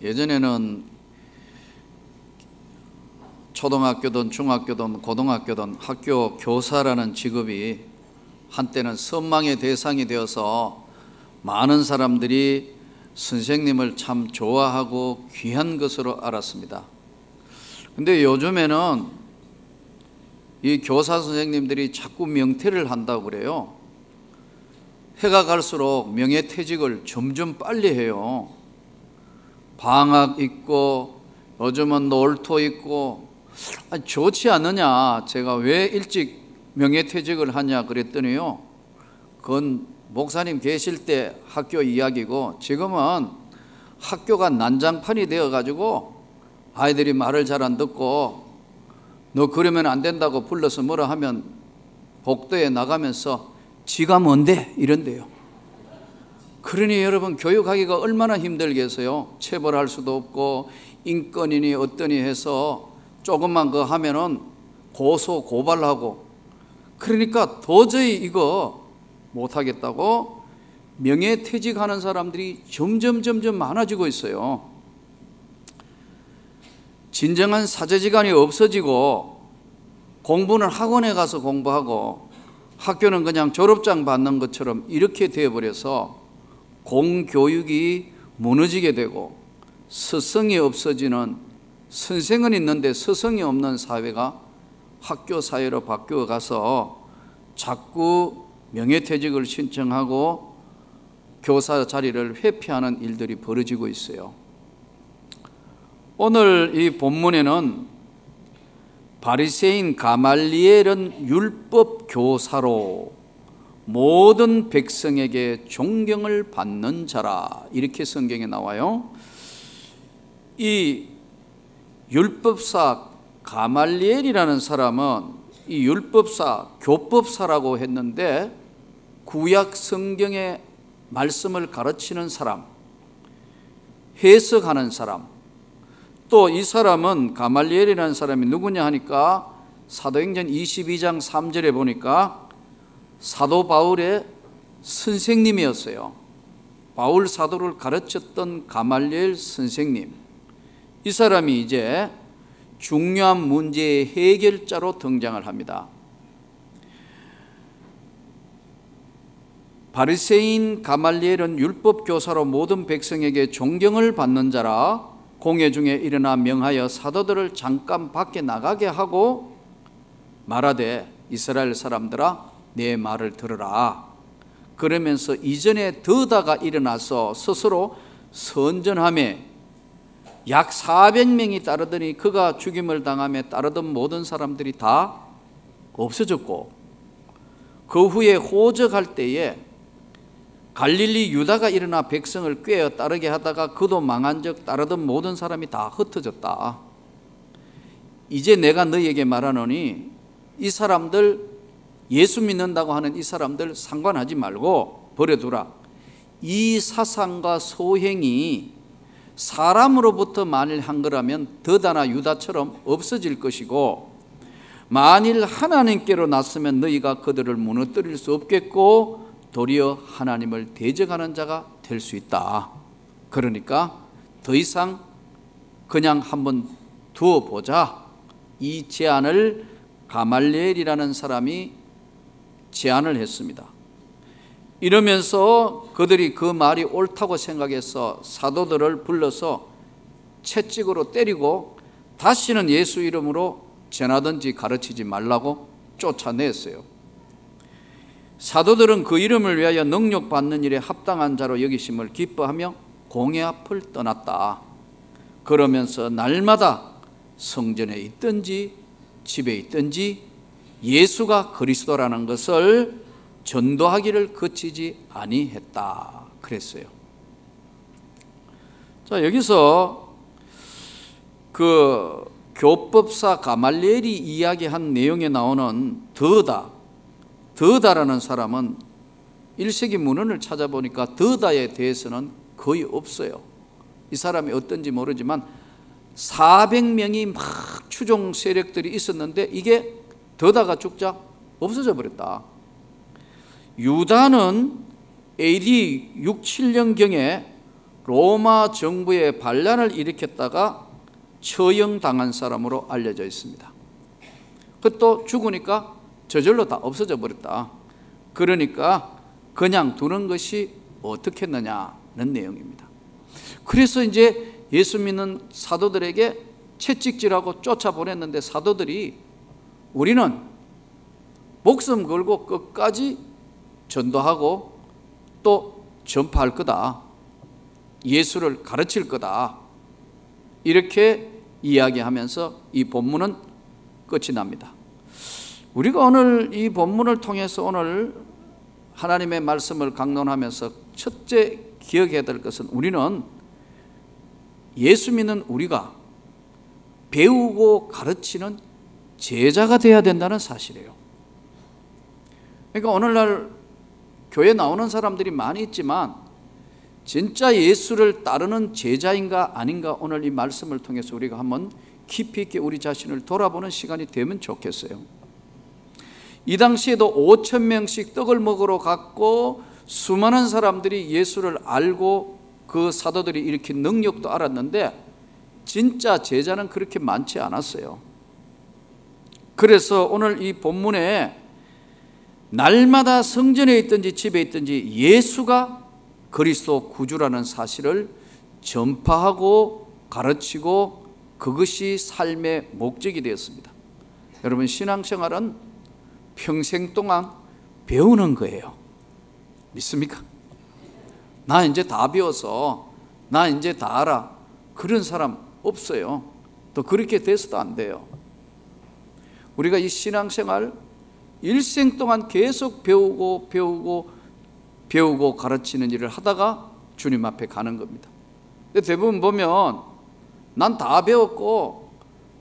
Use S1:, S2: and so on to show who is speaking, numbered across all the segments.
S1: 예전에는 초등학교든 중학교든 고등학교든 학교 교사라는 직업이 한때는 선망의 대상이 되어서 많은 사람들이 선생님을 참 좋아하고 귀한 것으로 알았습니다. 근데 요즘에는 이 교사 선생님들이 자꾸 명퇴를 한다고 그래요. 해가 갈수록 명예퇴직을 점점 빨리 해요. 방학 있고 요즘은 놀토 있고 좋지 않느냐, 제가 왜 일찍 명예퇴직을 하냐 그랬더니요, 그건 목사님 계실 때 학교 이야기고 지금은 학교가 난장판이 되어가지고 아이들이 말을 잘 안 듣고 너 그러면 안 된다고 불러서 뭐라 하면 복도에 나가면서 지가 뭔데 이런대요. 그러니 여러분, 교육하기가 얼마나 힘들겠어요. 체벌할 수도 없고 인권이니 어떠니 해서 조금만 그 하면은 고소 고발하고, 그러니까 도저히 이거 못하겠다고 명예퇴직하는 사람들이 점점 많아지고 있어요. 진정한 사제지간이 없어지고 공부는 학원에 가서 공부하고 학교는 그냥 졸업장 받는 것처럼 이렇게 되어버려서 공교육이 무너지게 되고 스승이 없어지는, 선생은 있는데 스승이 없는 사회가 학교 사회로 바뀌어가서 자꾸 명예퇴직을 신청하고 교사 자리를 회피하는 일들이 벌어지고 있어요. 오늘 이 본문에는 바리새인 가말리엘은 율법 교사로 모든 백성에게 존경을 받는 자라, 이렇게 성경에 나와요. 이 율법사 가말리엘이라는 사람은 이 율법사, 교법사라고 했는데 구약 성경의 말씀을 가르치는 사람, 해석하는 사람, 또 이 사람은 가말리엘이라는 사람이 누구냐 하니까 사도행전 22장 3절에 보니까 사도 바울의 선생님이었어요. 바울 사도를 가르쳤던 가말리엘 선생님, 이 사람이 이제 중요한 문제의 해결자로 등장을 합니다. 바리새인 가말리엘은 율법 교사로 모든 백성에게 존경을 받는 자라, 공회 중에 일어나 명하여 사도들을 잠깐 밖에 나가게 하고 말하되 이스라엘 사람들아 내 말을 들으라. 그러면서 이전에 더다가 일어나서 스스로 선전하며 약 400명이 따르더니 그가 죽임을 당하며 따르던 모든 사람들이 다 없어졌고, 그 후에 호적할 때에 갈릴리 유다가 일어나 백성을 꾀어 따르게 하다가 그도 망한 적 따르던 모든 사람이 다 흩어졌다. 이제 내가 너희에게 말하노니 이 사람들, 예수 믿는다고 하는 이 사람들 상관하지 말고 버려두라. 이 사상과 소행이 사람으로부터 만일 한 거라면 더다나 유다처럼 없어질 것이고, 만일 하나님께로 났으면 너희가 그들을 무너뜨릴 수 없겠고 도리어 하나님을 대적하는 자가 될 수 있다. 그러니까 더 이상 그냥 한번 두어보자, 이 제안을 가말리엘이라는 사람이 제안을 했습니다. 이러면서 그들이 그 말이 옳다고 생각해서 사도들을 불러서 채찍으로 때리고 다시는 예수 이름으로 전하든지 가르치지 말라고 쫓아냈어요. 사도들은 그 이름을 위하여 능력받는 일에 합당한 자로 여기심을 기뻐하며 공회 앞을 떠났다. 그러면서 날마다 성전에 있든지 집에 있든지 예수가 그리스도라는 것을 전도하기를 그치지 아니했다 그랬어요. 자, 여기서 그 교법사 가말리엘이 이야기한 내용에 나오는 더다라는 사람은 1세기 문헌을 찾아보니까 더다에 대해서는 거의 없어요. 이 사람이 어떤지 모르지만 400명이 막 추종 세력들이 있었는데 이게 더다가 죽자 없어져 버렸다. 유다는 AD 6, 7년경에 로마 정부의 반란을 일으켰다가 처형당한 사람으로 알려져 있습니다. 또 죽으니까 저절로 다 없어져 버렸다. 그러니까 그냥 두는 것이 어떻겠느냐는 내용입니다. 그래서 이제 예수 믿는 사도들에게 채찍질하고 쫓아보냈는데 사도들이 우리는 목숨 걸고 끝까지 전도하고 또 전파할 거다. 예수를 가르칠 거다. 이렇게 이야기하면서 이 본문은 끝이 납니다. 우리가 오늘 이 본문을 통해서 오늘 하나님의 말씀을 강론하면서 첫째 기억해야 될 것은 우리는 예수 믿는 우리가 배우고 가르치는 제자가 되어야 된다는 사실이에요. 그러니까 오늘날 교회 나오는 사람들이 많이 있지만 진짜 예수를 따르는 제자인가 아닌가 오늘 이 말씀을 통해서 우리가 한번 깊이 있게 우리 자신을 돌아보는 시간이 되면 좋겠어요. 이 당시에도 5,000명씩 떡을 먹으러 갔고 수많은 사람들이 예수를 알고 그 사도들이 일으킨 능력도 알았는데 진짜 제자는 그렇게 많지 않았어요. 그래서 오늘 이 본문에 날마다 성전에 있든지 집에 있든지 예수가 그리스도 구주라는 사실을 전파하고 가르치고 그것이 삶의 목적이 되었습니다. 여러분, 신앙생활은 평생 동안 배우는 거예요. 믿습니까? 나 이제 다 배워서 나 이제 다 알아. 그런 사람 없어요. 또 그렇게 돼서도 안 돼요. 우리가 이 신앙생활 일생 동안 계속 배우고 가르치는 일을 하다가 주님 앞에 가는 겁니다. 근데 대부분 보면 난 다 배웠고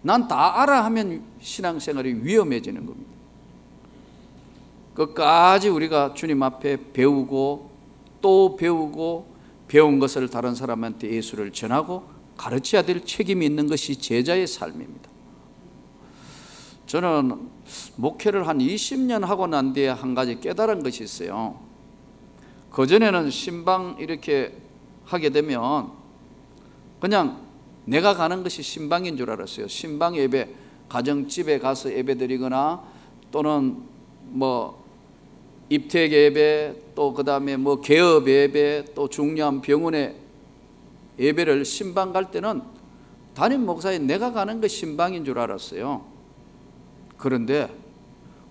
S1: 난 다 알아 하면 신앙생활이 위험해지는 겁니다. 끝까지 우리가 주님 앞에 배우고 또 배우고 배운 것을 다른 사람한테 예수를 전하고 가르쳐야 될 책임이 있는 것이 제자의 삶입니다. 저는 목회를 한 20년 하고 난 뒤에 한 가지 깨달은 것이 있어요. 그전에는 신방 이렇게 하게 되면 그냥 내가 가는 것이 신방인 줄 알았어요. 신방 예배, 가정집에 가서 예배 드리거나 또는 뭐 입택 예배, 또 그 다음에 뭐 개업 예배, 또 중요한 병원에 예배를 신방 갈 때는 담임 목사인 내가 가는 것이 신방인 줄 알았어요. 그런데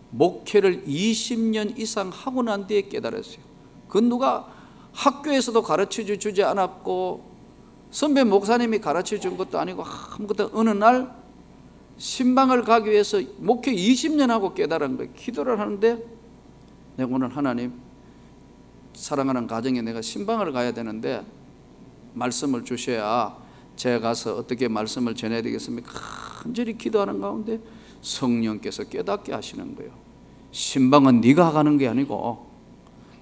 S1: 목회를 20년 이상 하고 난 뒤에 깨달았어요. 그건 누가 학교에서도 가르쳐 주지 않았고 선배 목사님이 가르쳐 준 것도 아니고 아무것도 어느 날 신방을 가기 위해서 목회 20년 하고 깨달은 거예요. 기도를 하는데 내가 오늘 하나님 사랑하는 가정에 내가 신방을 가야 되는데 말씀을 주셔야 제가 가서 어떻게 말씀을 전해야 되겠습니까? 간절히 기도하는 가운데 성령께서 깨닫게 하시는 거예요. 신방은 네가 가는 게 아니고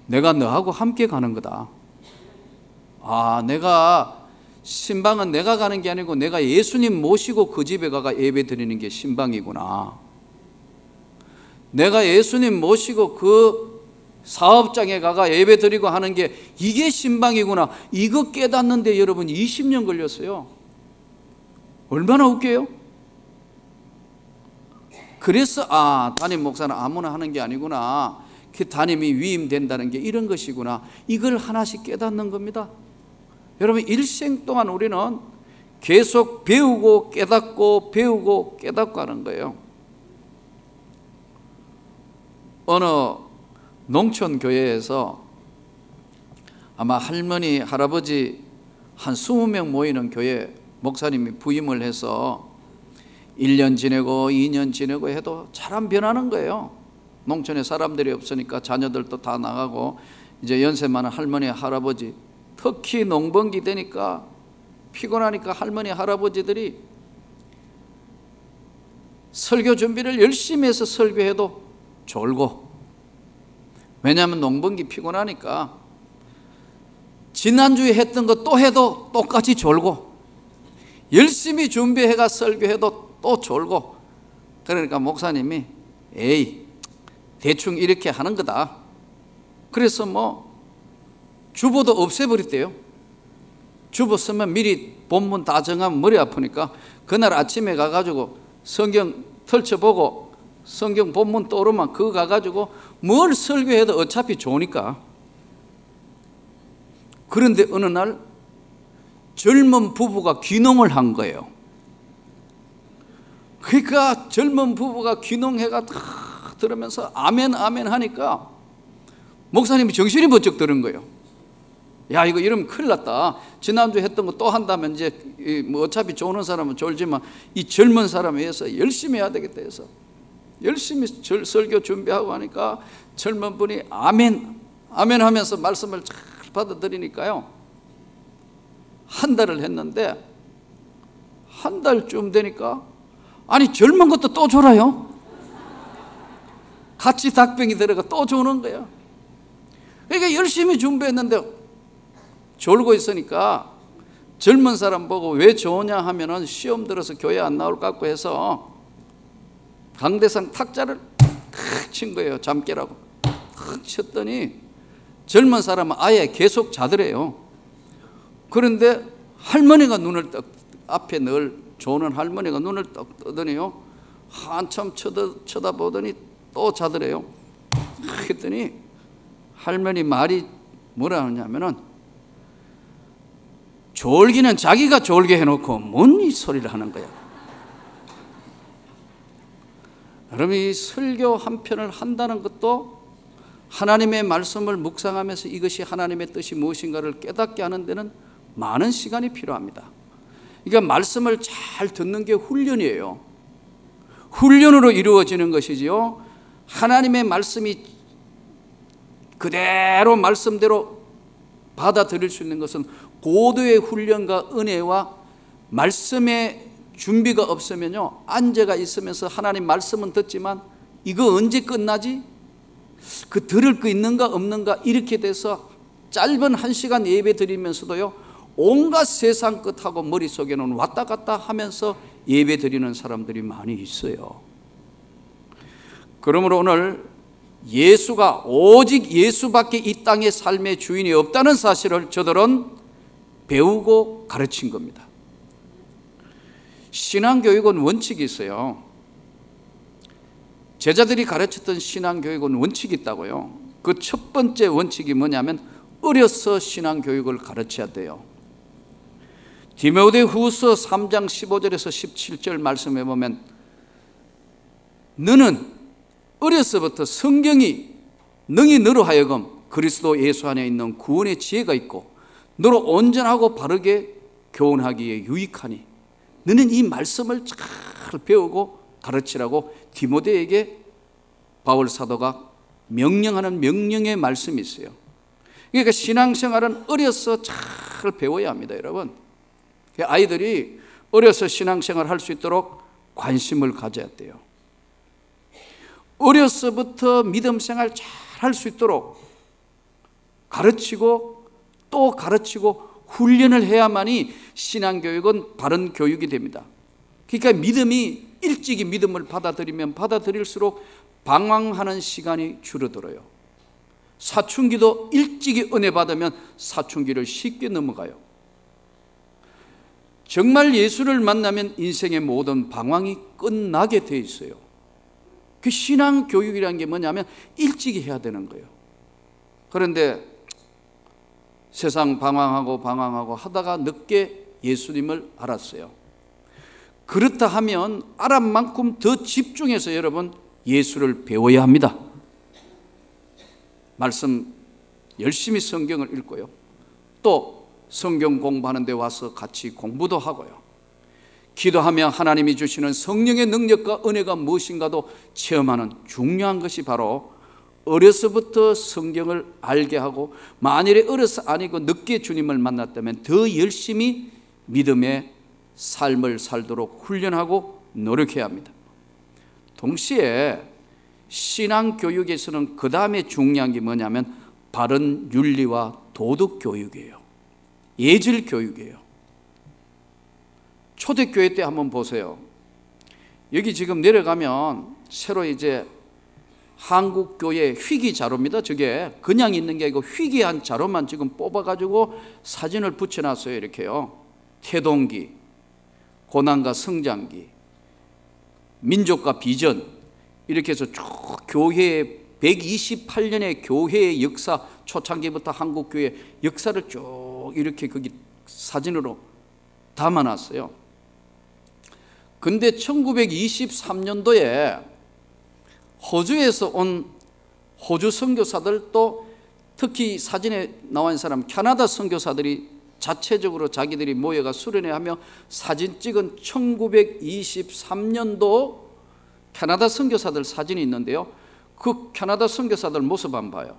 S1: 내가 너하고 함께 가는 거다. 내가 신방은 내가 가는 게 아니고 내가 예수님 모시고 그 집에 가가 예배 드리는 게 신방이구나. 내가 예수님 모시고 그 사업장에 가가 예배 드리고 하는 게 이게 신방이구나. 이거 깨닫는데 여러분 20년 걸렸어요. 얼마나 웃겨요? 그래서 담임 목사는 아무나 하는 게 아니구나. 그 담임이 위임된다는 게 이런 것이구나. 이걸 하나씩 깨닫는 겁니다. 여러분, 일생 동안 우리는 계속 배우고 깨닫고 배우고 깨닫고 하는 거예요. 어느 농촌 교회에서 아마 할머니, 할아버지 한 20명 모이는 교회 목사님이 부임을 해서 1년 지내고 2년 지내고 해도 잘 안 변하는 거예요. 농촌에 사람들이 없으니까 자녀들도 다 나가고 이제 연세 많은 할머니, 할아버지, 특히 농번기 되니까 피곤하니까 할머니, 할아버지들이 설교 준비를 열심히 해서 설교해도 졸고, 왜냐하면 농번기 피곤하니까 지난주에 했던 거 또 해도 똑같이 졸고, 열심히 준비해가 설교해도 또 졸고, 그러니까 목사님이 에이 대충 이렇게 하는 거다. 그래서 뭐 주보도 없애버렸대요. 주부쓰면 미리 본문 다 정하면 머리 아프니까 그날 아침에 가가지고 성경 펼쳐보고 성경 본문 떠오르면 그거 가가지고 뭘 설교해도 어차피 좋으니까. 그런데 어느 날 젊은 부부가 귀농을 한 거예요. 그러니까 젊은 부부가 귀농해가 다 들으면서 아멘 아멘 하니까 목사님이 정신이 번쩍 드는 거예요. 야, 이거 이러면 큰일 났다. 지난주에 했던 거 또 한다면 이제 뭐 어차피 좋은 사람은 졸지만 이 젊은 사람에 의해서 열심히 해야 되겠다 해서 열심히 설교 준비하고 하니까 젊은 분이 아멘 아멘 하면서 말씀을 잘 받아들이니까요, 한 달을 했는데 한 달쯤 되니까 아니 젊은 것도 또 졸아요. 같이 닭병이 들어가 또 조는 거야. 그러니까 열심히 준비했는데 졸고 있으니까 젊은 사람 보고 왜 좋으냐 하면은 시험 들어서 교회 안 나올 것 같고 해서 강대상 탁자를 탁 친 거예요. 잠 깨라고 탁 쳤더니 젊은 사람은 아예 계속 자더래요. 그런데 할머니가 눈을 앞에 늘 조는 할머니가 눈을 떡 뜨더니요, 한참 쳐다보더니 또 자더래요. 그랬더니 할머니 말이 뭐라 하냐면은 졸기는 자기가 졸게 해놓고 뭔 이 소리를 하는 거야. 여러분, 이 설교 한 편을 한다는 것도 하나님의 말씀을 묵상하면서 이것이 하나님의 뜻이 무엇인가를 깨닫게 하는 데는 많은 시간이 필요합니다. 그러니까 말씀을 잘 듣는 게 훈련이에요. 훈련으로 이루어지는 것이지요, 하나님의 말씀이 그대로 말씀대로 받아들일 수 있는 것은 고도의 훈련과 은혜와 말씀의 준비가 없으면요, 안제가 있으면서 하나님 말씀은 듣지만 이거 언제 끝나지? 그 들을 거 있는가 없는가 이렇게 돼서 짧은 1시간 예배 드리면서도요, 온갖 세상 끝하고 머릿속에는 왔다 갔다 하면서 예배 드리는 사람들이 많이 있어요. 그러므로 오늘 예수가 오직 예수밖에 이 땅의 삶의 주인이 없다는 사실을 저들은 배우고 가르친 겁니다. 신앙교육은 원칙이 있어요. 제자들이 가르쳤던 신앙교육은 원칙이 있다고요. 그 첫 번째 원칙이 뭐냐면 어려서 신앙교육을 가르쳐야 돼요. 디모데후서 3장 15절에서 17절 말씀해 보면 너는 어려서부터 성경이 능히 너로 하여금 그리스도 예수 안에 있는 구원의 지혜가 있고 너로 온전하고 바르게 교훈하기에 유익하니 너는 이 말씀을 잘 배우고 가르치라고 디모데에게 바울 사도가 명령하는 명령의 말씀이 있어요. 그러니까 신앙생활은 어려서 잘 배워야 합니다, 여러분. 아이들이 어려서 신앙생활을 할 수 있도록 관심을 가져야 돼요. 어려서부터 믿음생활 잘 할 수 있도록 가르치고 또 가르치고 훈련을 해야만이 신앙교육은 바른 교육이 됩니다. 그러니까 믿음이 일찍이 믿음을 받아들이면 받아들일수록 방황하는 시간이 줄어들어요. 사춘기도 일찍이 은혜 받으면 사춘기를 쉽게 넘어가요. 정말 예수를 만나면 인생의 모든 방황이 끝나게 돼 있어요. 그 신앙교육이라는 게 뭐냐면 일찍이 해야 되는 거예요. 그런데 세상 방황하고 하다가 늦게 예수님을 알았어요. 그렇다 하면 알은 만큼 더 집중해서 여러분 예수를 배워야 합니다. 말씀 열심히 성경을 읽고요, 또 성경 공부하는 데 와서 같이 공부도 하고요, 기도하며 하나님이 주시는 성령의 능력과 은혜가 무엇인가도 체험하는 중요한 것이 바로 어려서부터 성경을 알게 하고, 만일에 어려서 아니고 늦게 주님을 만났다면 더 열심히 믿음의 삶을 살도록 훈련하고 노력해야 합니다. 동시에 신앙교육에서는 그 다음에 중요한 게 뭐냐면 바른 윤리와 도덕 교육이에요. 예절 교육이에요. 초대교회 때 한번 보세요. 여기 지금 내려가면 새로 이제 한국교회 희귀 자료입니다. 저게 그냥 있는 게 아니고 희귀한 자료만 지금 뽑아가지고 사진을 붙여놨어요. 이렇게요. 태동기, 고난과 성장기, 민족과 비전, 이렇게 해서 쭉 교회의 128년의 교회의 역사, 초창기부터 한국교회 역사를 쭉 이렇게 거기 사진으로 담아놨어요. 근데 1923년도에 호주에서 온 호주 선교사들, 또 특히 사진에 나와 있는 사람 캐나다 선교사들이 자체적으로 자기들이 모여가 수련회하며 사진 찍은 1923년도 캐나다 선교사들 사진이 있는데요. 그 캐나다 선교사들 모습 한번 봐요.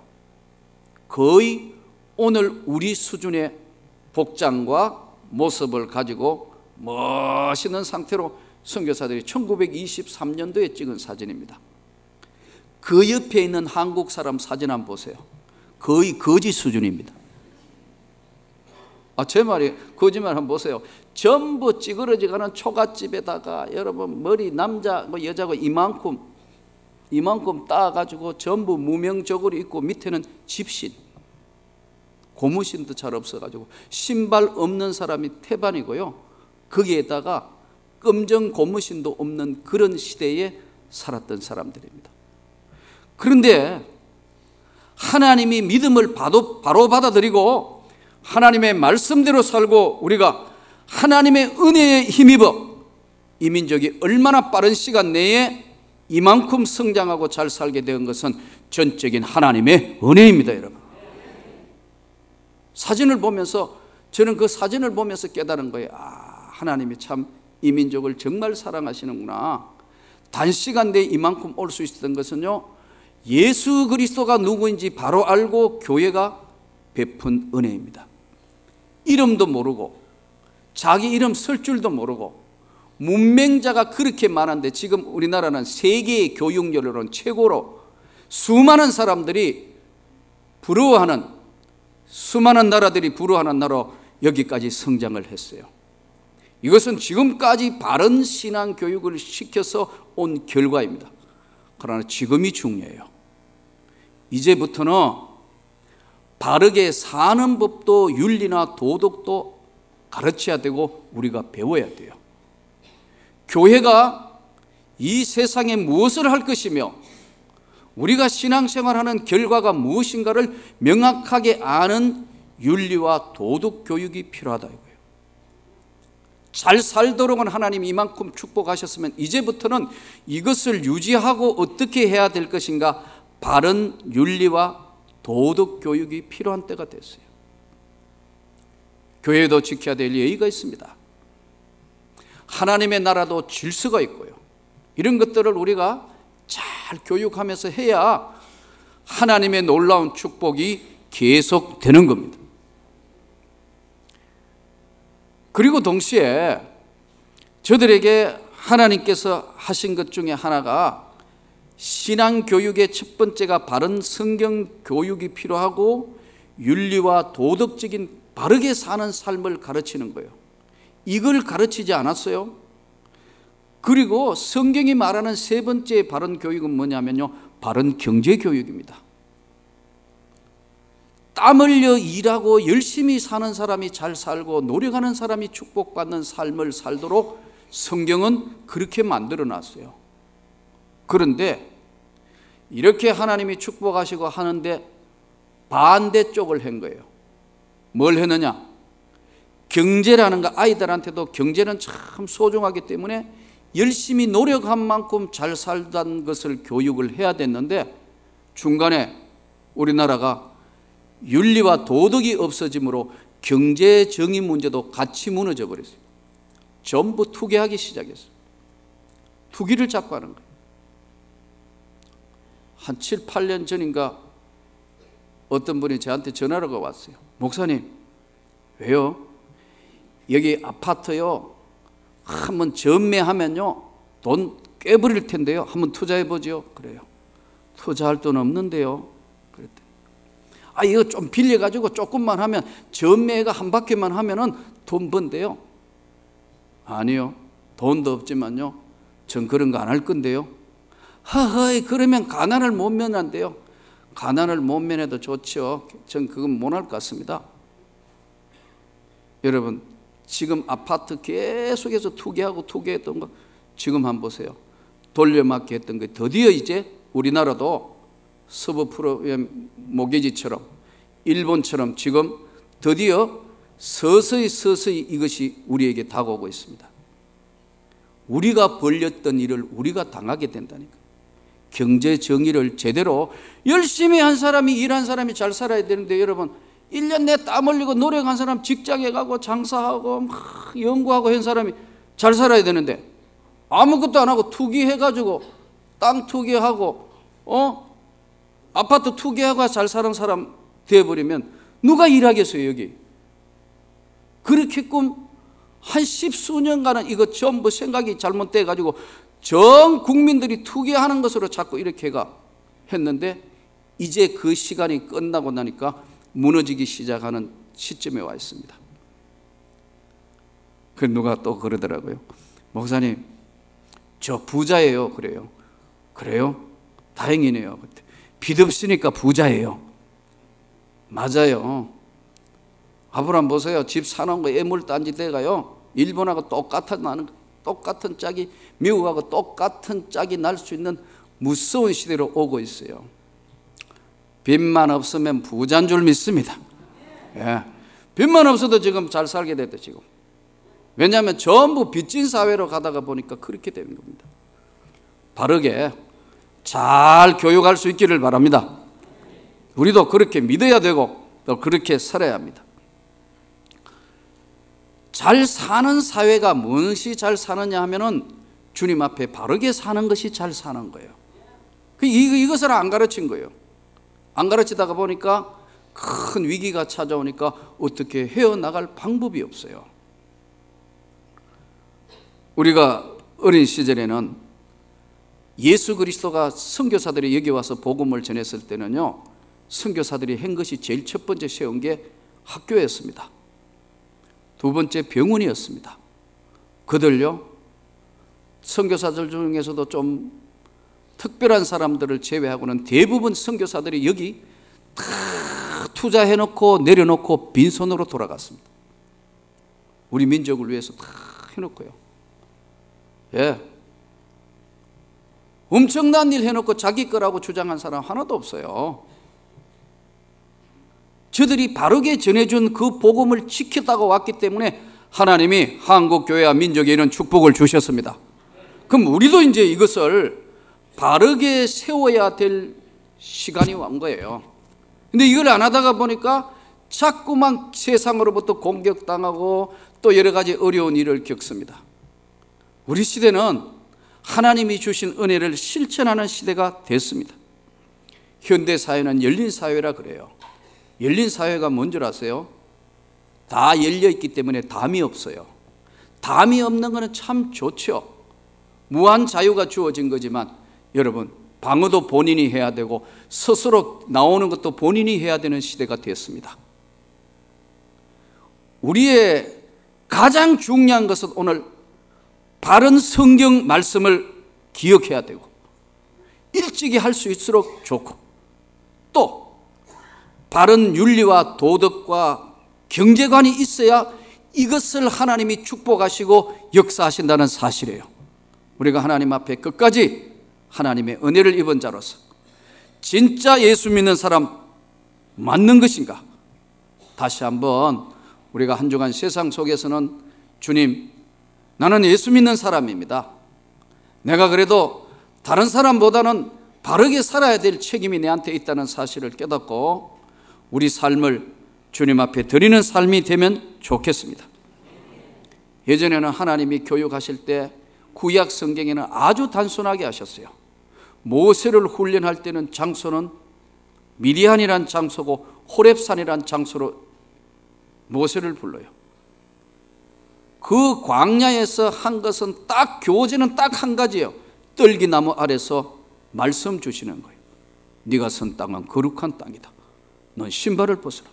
S1: 거의 오늘 우리 수준의 복장과 모습을 가지고 멋있는 상태로 선교사들이 1923년도에 찍은 사진입니다. 그 옆에 있는 한국 사람 사진 한번 보세요. 거의 거지 수준입니다. 제 말이 거짓말 한번 보세요. 전부 찌그러지가는 초가집에다가 여러분 머리 남자 여자고 이만큼 따가지고 전부 무명적으로 입고 밑에는 집신, 고무신도 잘 없어가지고 신발 없는 사람이 태반이고요. 거기에다가 검정 고무신도 없는 그런 시대에 살았던 사람들입니다. 그런데 하나님이 믿음을 바로 받아들이고 하나님의 말씀대로 살고 우리가 하나님의 은혜에 힘입어 이 민족이 얼마나 빠른 시간 내에 이만큼 성장하고 잘 살게 된 것은 전적인 하나님의 은혜입니다. 여러분, 사진을 보면서 저는 그 사진을 보면서 깨달은 거예요. 하나님이 참 이 민족을 정말 사랑하시는구나. 단시간 내에 이만큼 올 수 있었던 것은요, 예수 그리스도가 누구인지 바로 알고 교회가 베푼 은혜입니다. 이름도 모르고 자기 이름 쓸 줄도 모르고 문맹자가 그렇게 많은데 지금 우리나라는 세계의 교육열로는 최고로 수많은 사람들이 부러워하는, 수많은 나라들이 부러워하는 나라로 여기까지 성장을 했어요. 이것은 지금까지 바른 신앙 교육을 시켜서 온 결과입니다. 그러나 지금이 중요해요. 이제부터는 바르게 사는 법도 윤리나 도덕도 가르쳐야 되고 우리가 배워야 돼요. 교회가 이 세상에 무엇을 할 것이며 우리가 신앙생활하는 결과가 무엇인가를 명확하게 아는 윤리와 도덕 교육이 필요하다 이거예요. 잘 살도록은 하나님이 이만큼 축복하셨으면 이제부터는 이것을 유지하고 어떻게 해야 될 것인가, 바른 윤리와 도덕 교육이 필요한 때가 됐어요. 교회도 지켜야 될 예의가 있습니다. 하나님의 나라도 질서가 있고요. 이런 것들을 우리가 잘 교육하면서 해야 하나님의 놀라운 축복이 계속되는 겁니다. 그리고 동시에 저들에게 하나님께서 하신 것 중에 하나가 신앙교육의 첫 번째가 바른 성경 교육이 필요하고 윤리와 도덕적인 바르게 사는 삶을 가르치는 거예요. 이걸 가르치지 않았어요. 그리고 성경이 말하는 세 번째 바른 교육은 뭐냐면요, 바른 경제교육입니다. 땀 흘려 일하고 열심히 사는 사람이 잘 살고 노력하는 사람이 축복받는 삶을 살도록 성경은 그렇게 만들어 놨어요. 그런데 이렇게 하나님이 축복하시고 하는데 반대쪽을 한 거예요. 뭘 했느냐? 경제라는 거, 아이들한테도 경제는 참 소중하기 때문에 열심히 노력한 만큼 잘 살던 것을 교육을 해야 됐는데 중간에 우리나라가 윤리와 도덕이 없어짐으로 경제 정의 문제도 같이 무너져 버렸어요. 전부 투기하기 시작했어요. 투기를 자꾸 하는 거예요. 한 7, 8년 전인가 어떤 분이 저한테 전화가 왔어요. 목사님, 왜요? 여기 아파트요, 한번 전매하면요 돈 꽤 버릴 텐데요, 한번 투자해보죠. 그래요. 투자할 돈 없는데요. 그랬더니 이거 좀 빌려가지고 조금만 하면, 전매가 한 바퀴만 하면은 돈 번대요. 아니요, 돈도 없지만요 전 그런 거 안 할 건데요. 허허이 그러면 가난을 못 면한대요. 가난을 못 면해도 좋죠. 전 그건 못할 것 같습니다. 여러분 지금 아파트 계속해서 투기했던 거 지금 한번 보세요. 돌려막기 했던 게 드디어 이제 우리나라도 서부 프로그램 모계지처럼 일본처럼 지금 드디어 서서히 이것이 우리에게 다가오고 있습니다. 우리가 벌렸던 일을 우리가 당하게 된다니까. 경제 정의를 제대로 열심히 한 사람이 일한 사람이 잘 살아야 되는데 여러분 1년 내 땀 흘리고 노력한 사람 직장에 가고 장사하고 막 연구하고 한 사람이 잘 살아야 되는데 아무것도 안 하고 투기해가지고 땅 투기하고 아파트 투기하고 잘 사는 사람 되어버리면 누가 일하겠어요 여기. 그렇게끔 한 10수년간은 이거 전부 생각이 잘못돼가지고 전 국민들이 투기하는 것으로 자꾸 이렇게 했는데 이제 그 시간이 끝나고 나니까 무너지기 시작하는 시점에 와 있습니다. 그 누가 또 그러더라고요. 목사님 저 부자예요. 그래요? 다행이네요. 빚 없으니까 부자예요. 맞아요. 아브라함 보세요. 집 사놓은 거 애물단지 돼가요. 일본하고 똑같은 짝이 미국하고 똑같은 짝이 날 수 있는 무서운 시대로 오고 있어요. 빚만 없으면 부자인 줄 믿습니다. 예. 빚만 없어도 지금 잘 살게 됐다 지금. 왜냐하면 전부 빚진 사회로 가다가 보니까 그렇게 되는 겁니다. 바르게 잘 교육할 수 있기를 바랍니다. 우리도 그렇게 믿어야 되고 또 그렇게 살아야 합니다. 잘 사는 사회가 무엇이 잘 사느냐 하면은 주님 앞에 바르게 사는 것이 잘 사는 거예요. 이것을 안 가르친 거예요. 안 가르치다가 보니까 큰 위기가 찾아오니까 어떻게 헤어나갈 방법이 없어요. 우리가 어린 시절에는 예수 그리스도가 선교사들이 여기 와서 복음을 전했을 때는요, 선교사들이 한 것이 제일 첫 번째 세운 게 학교였습니다. 두 번째 병원이었습니다. 그들요, 선교사들 중에서도 좀 특별한 사람들을 제외하고는 대부분 선교사들이 여기 다 투자해놓고 내려놓고 빈손으로 돌아갔습니다. 우리 민족을 위해서 다 해놓고요. 예, 엄청난 일 해놓고 자기 거라고 주장한 사람 하나도 없어요. 저들이 바르게 전해준 그 복음을 지켰다가 왔기 때문에 하나님이 한국교회와 민족에 이런 축복을 주셨습니다. 그럼 우리도 이제 이것을 바르게 세워야 될 시간이 온 거예요. 근데 이걸 안 하다가 보니까 자꾸만 세상으로부터 공격당하고 또 여러 가지 어려운 일을 겪습니다. 우리 시대는 하나님이 주신 은혜를 실천하는 시대가 됐습니다. 현대 사회는 열린 사회라 그래요. 열린 사회가 뭔 줄 아세요? 다 열려있기 때문에 담이 없어요. 담이 없는 것은 참 좋죠. 무한 자유가 주어진 거지만 여러분, 방어도 본인이 해야 되고 스스로 나오는 것도 본인이 해야 되는 시대가 됐습니다. 우리의 가장 중요한 것은 오늘 바른 성경 말씀을 기억해야 되고 일찍이 할 수 있을수록 좋고 또 바른 윤리와 도덕과 경제관이 있어야 이것을 하나님이 축복하시고 역사하신다는 사실이에요. 우리가 하나님 앞에 끝까지 하나님의 은혜를 입은 자로서 진짜 예수 믿는 사람 맞는 것인가? 다시 한번 우리가 한 주간 세상 속에서는 주님, 나는 예수 믿는 사람입니다. 내가 그래도 다른 사람보다는 바르게 살아야 될 책임이 내한테 있다는 사실을 깨닫고 우리 삶을 주님 앞에 드리는 삶이 되면 좋겠습니다. 예전에는 하나님이 교육하실 때 구약 성경에는 아주 단순하게 하셨어요. 모세를 훈련할 때는 장소는 미디안이란 장소고 호렙산이란 장소로 모세를 불러요. 그 광야에서 한 것은 딱 교제는 딱 한 가지예요. 떨기나무 아래서 말씀 주시는 거예요. 네가 선 땅은 거룩한 땅이다. 넌 신발을 벗어라.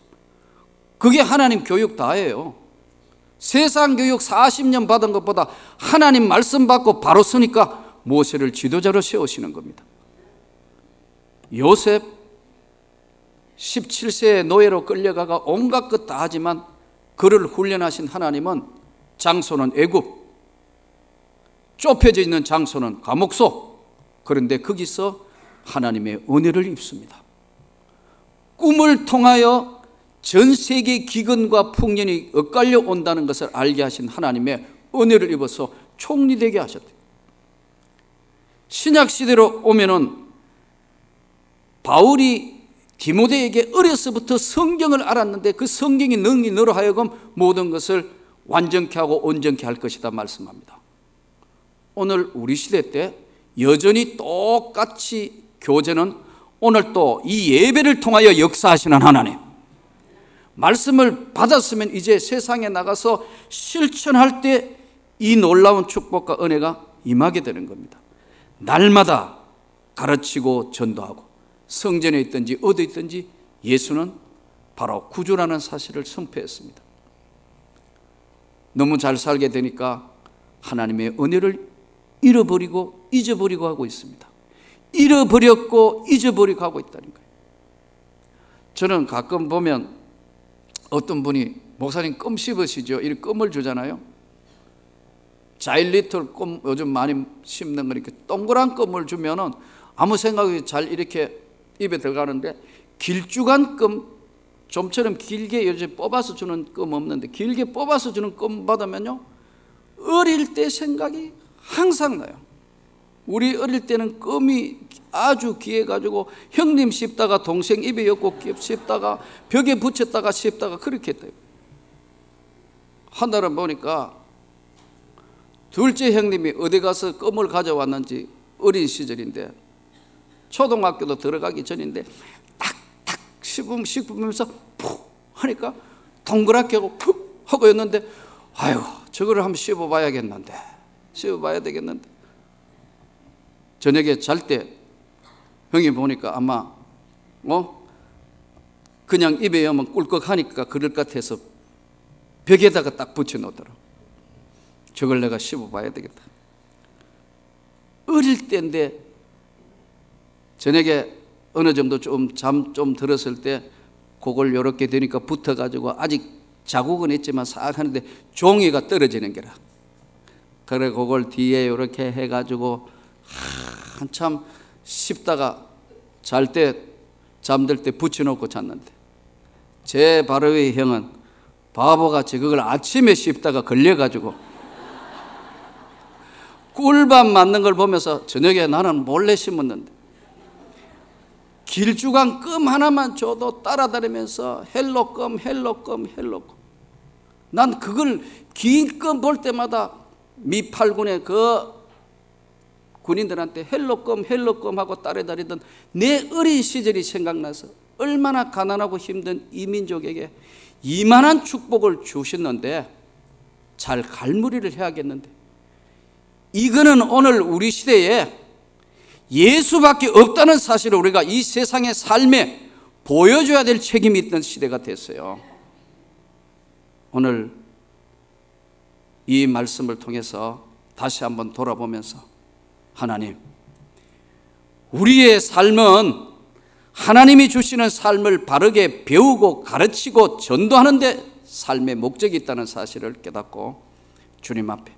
S1: 그게 하나님 교육 다예요. 세상 교육 40년 받은 것보다 하나님 말씀 받고 바로 서니까 모세를 지도자로 세우시는 겁니다. 요셉 17세의 노예로 끌려가가 온갖 것 다 하지만 그를 훈련하신 하나님은 장소는 애굽, 좁혀져 있는 장소는 감옥소. 그런데 거기서 하나님의 은혜를 입습니다. 꿈을 통하여 전 세계 기근과 풍년이 엇갈려 온다는 것을 알게 하신 하나님의 은혜를 입어서 총리되게 하셨대요. 신약 시대로 오면은 바울이 디모데에게 어려서부터 성경을 알았는데 그 성경이 능히 너로 하여금 모든 것을 완전케 하고 온전케 할 것이다 말씀합니다. 오늘 우리 시대 때 여전히 똑같이 교제는 오늘 또 이 예배를 통하여 역사하시는 하나님, 말씀을 받았으면 이제 세상에 나가서 실천할 때 이 놀라운 축복과 은혜가 임하게 되는 겁니다. 날마다 가르치고 전도하고 성전에 있든지 어디 있든지 예수는 바로 구주라는 사실을 선포했습니다. 너무 잘 살게 되니까 하나님의 은혜를 잃어버리고 잊어버리고 하고 있습니다. 잃어버렸고 잊어버리고 하고 있다는 거예요. 저는 가끔 보면 어떤 분이 목사님 껌 씹으시죠? 이렇게 껌을 주잖아요. 자일리톨 껌 요즘 많이 씹는 거 이렇게 동그란 껌을 주면은 아무 생각이 잘 이렇게 입에 들어가는데 길쭉한 껌, 좀처럼 길게 요즘 뽑아서 주는 껌 없는데 길게 뽑아서 주는 껌 받으면요 어릴 때 생각이 항상 나요. 우리 어릴 때는 껌이 아주 귀해가지고 형님 씹다가 동생 입에 엮고 씹다가 벽에 붙였다가 씹다가 그렇게 했대요. 한 달은 보니까 둘째 형님이 어디 가서 껌을 가져왔는지 어린 시절인데 초등학교도 들어가기 전인데 탁탁 씹으면서 푹 하니까 동그랗게 하고 푹 하고 였는데 아유 저거를 한번 씹어봐야겠는데 씹어봐야 되겠는데 저녁에 잘 때 형이 보니까 아마 그냥 입에 넣으면 꿀꺽하니까 그럴 것 같아서 벽에다가 딱 붙여놓더라고. 저걸 내가 씹어봐야 되겠다. 어릴 때인데 저녁에 어느 정도 잠 좀 들었을 때 그걸 이렇게 되니까 붙어가지고 아직 자국은 있지만 싹 하는데 종이가 떨어지는 게라. 그래 그걸 뒤에 이렇게 해가지고 한참 씹다가 잘 때 잠들 때 붙여놓고 잤는데 제 바로 위의 형은 바보같이 그걸 아침에 씹다가 걸려가지고 꿀밤 맞는 걸 보면서 저녁에 나는 몰래 씹었는데 길쭉한 껌 하나만 줘도 따라다니면서 헬로껌 난 그걸 긴 껌 볼 때마다 미팔군의 그 군인들한테 헬로껌 하고 따라다니던 내 어린 시절이 생각나서 얼마나 가난하고 힘든 이민족에게 이만한 축복을 주셨는데 잘 갈무리를 해야겠는데 이거는 오늘 우리 시대에 예수밖에 없다는 사실을 우리가 이 세상의 삶에 보여줘야 될 책임이 있던 시대가 됐어요. 오늘 이 말씀을 통해서 다시 한번 돌아보면서 하나님, 우리의 삶은 하나님이 주시는 삶을 바르게 배우고 가르치고 전도하는 데 삶의 목적이 있다는 사실을 깨닫고 주님 앞에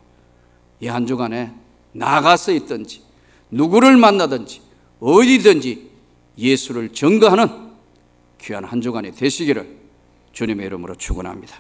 S1: 이 한 주간에 나가서 있든지 누구를 만나든지 어디든지 예수를 증거하는 귀한 한 주간이 되시기를 주님의 이름으로 축원합니다.